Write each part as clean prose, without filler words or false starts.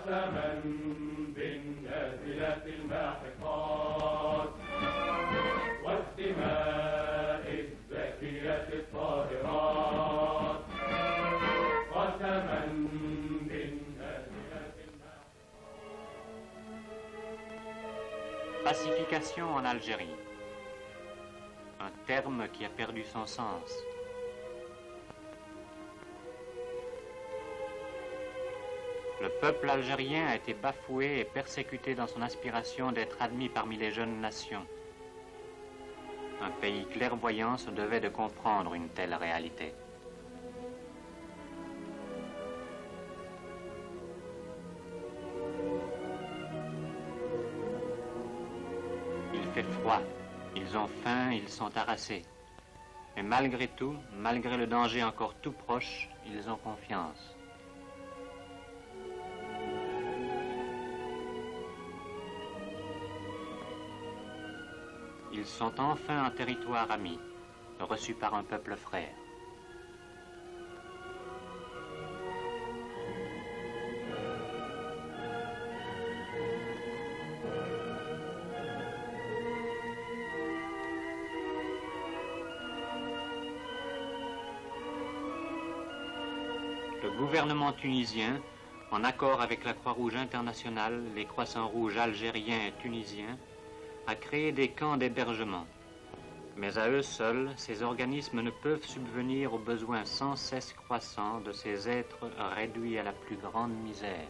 قسما بالنازلات الماحقات والدماء الزكية الطاهرات قسما بالنازلات الماحقات. Pacification en Algérie. Un terme qui a perdu son sens. Le peuple algérien a été bafoué et persécuté dans son aspiration d'être admis parmi les jeunes nations. Un pays clairvoyant se devait de comprendre une telle réalité. Il fait froid, ils ont faim, ils sont harassés. Mais malgré tout, malgré le danger encore tout proche, ils ont confiance. Ils sont enfin en territoire ami, reçus par un peuple frère. Le gouvernement tunisien, en accord avec la Croix-Rouge internationale, les Croissants-Rouges algériens et tunisiens, a créé des camps d'hébergement. Mais à eux seuls, ces organismes ne peuvent subvenir aux besoins sans cesse croissants de ces êtres réduits à la plus grande misère.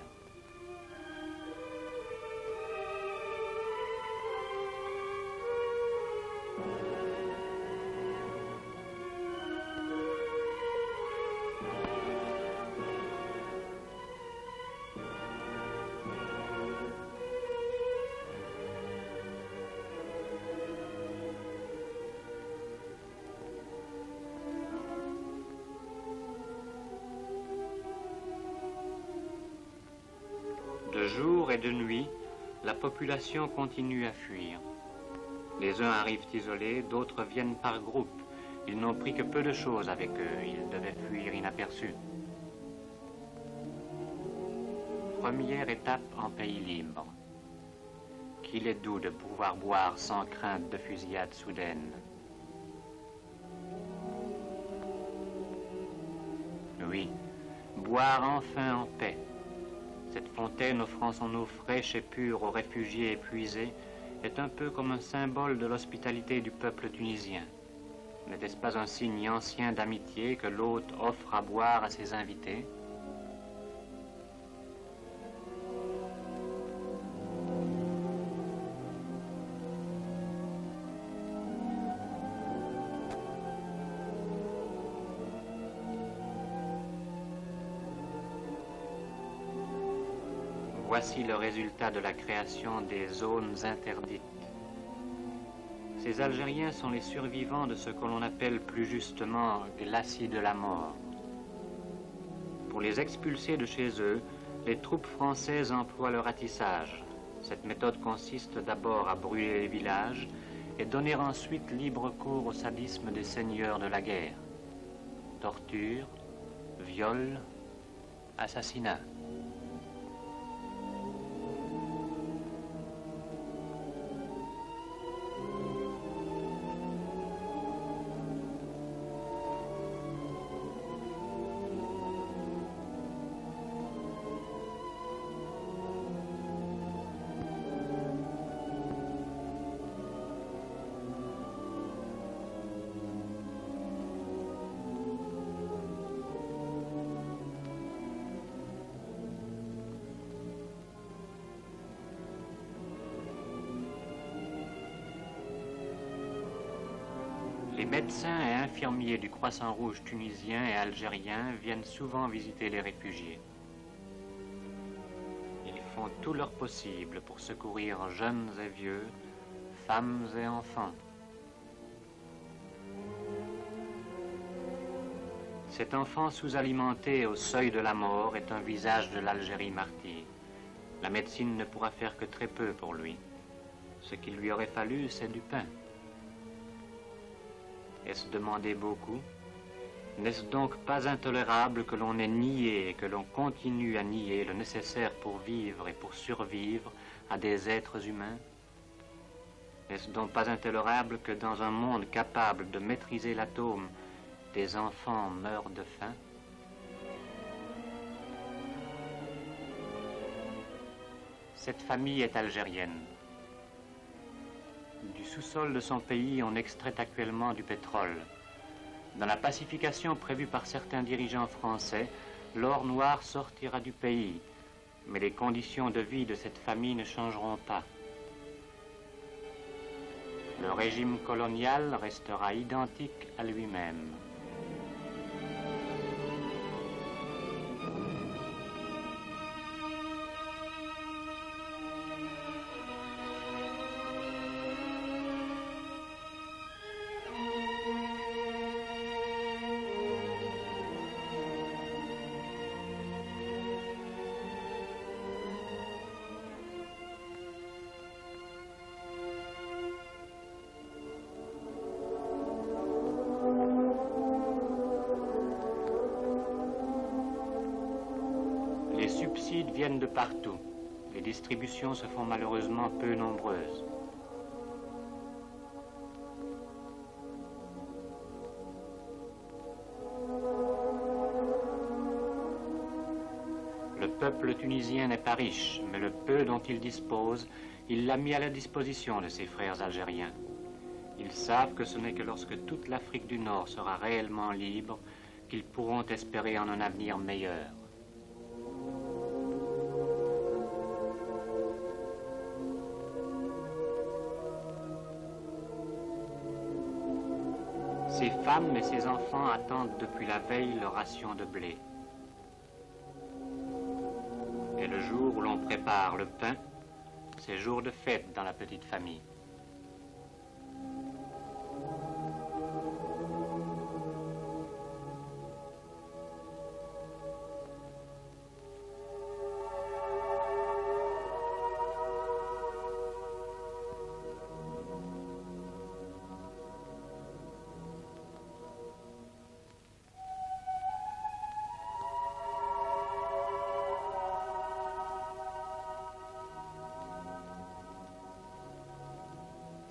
De jour et de nuit, la population continue à fuir. Les uns arrivent isolés, d'autres viennent par groupe. Ils n'ont pris que peu de choses avec eux, ils devaient fuir inaperçus. Première étape en pays libre. Qu'il est doux de pouvoir boire sans crainte de fusillade soudaine. Oui, boire enfin en paix. Cette fontaine offrant son eau fraîche et pure aux réfugiés épuisés est un peu comme un symbole de l'hospitalité du peuple tunisien. N'était-ce pas un signe ancien d'amitié que l'hôte offre à boire à ses invités ? Voici le résultat de la création des zones interdites. Ces Algériens sont les survivants de ce que l'on appelle plus justement glacis de la mort. Pour les expulser de chez eux, les troupes françaises emploient le ratissage. Cette méthode consiste d'abord à brûler les villages et donner ensuite libre cours au sadisme des seigneurs de la guerre. Torture, viol, assassinat. Les médecins et infirmiers du Croissant-Rouge tunisien et algérien viennent souvent visiter les réfugiés. Ils font tout leur possible pour secourir jeunes et vieux, femmes et enfants. Cet enfant sous-alimenté au seuil de la mort est un visage de l'Algérie martyre. La médecine ne pourra faire que très peu pour lui. Ce qu'il lui aurait fallu, c'est du pain. Est-ce demander beaucoup? N'est-ce donc pas intolérable que l'on ait nié et que l'on continue à nier le nécessaire pour vivre et pour survivre à des êtres humains? N'est-ce donc pas intolérable que dans un monde capable de maîtriser l'atome, des enfants meurent de faim? Cette famille est algérienne. Du sous-sol de son pays, on extrait actuellement du pétrole. Dans la pacification prévue par certains dirigeants français, l'or noir sortira du pays, mais les conditions de vie de cette famille ne changeront pas. Le régime colonial restera identique à lui-même. Les subsides viennent de partout. Les distributions se font malheureusement peu nombreuses. Le peuple tunisien n'est pas riche, mais le peu dont il dispose, il l'a mis à la disposition de ses frères algériens. Ils savent que ce n'est que lorsque toute l'Afrique du Nord sera réellement libre qu'ils pourront espérer en un avenir meilleur. Ces femmes et ces enfants attendent depuis la veille leur ration de blé. Et le jour où l'on prépare le pain, c'est jour de fête dans la petite famille.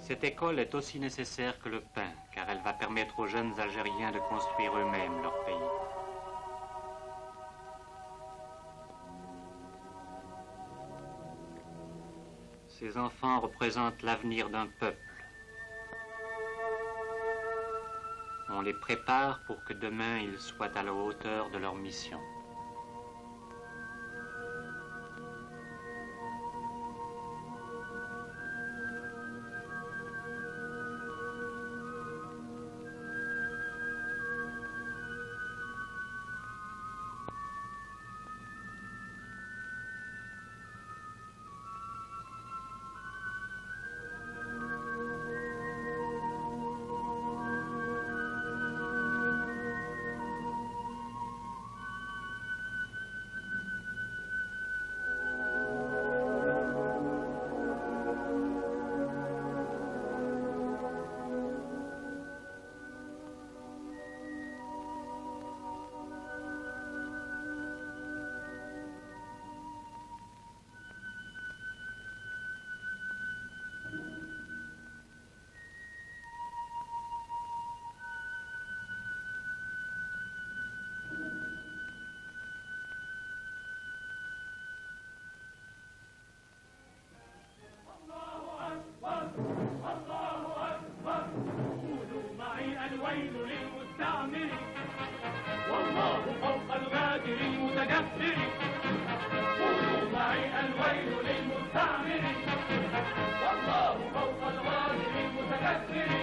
Cette école est aussi nécessaire que le pain, car elle va permettre aux jeunes Algériens de construire eux-mêmes leur pays. Ces enfants représentent l'avenir d'un peuple. On les prépare pour que demain ils soient à la hauteur de leur mission. الويل للمستعمر والله فوق الغادر المتجبر. قولوا معي الويل للمستعمر والله فوق الغادر المتجبر.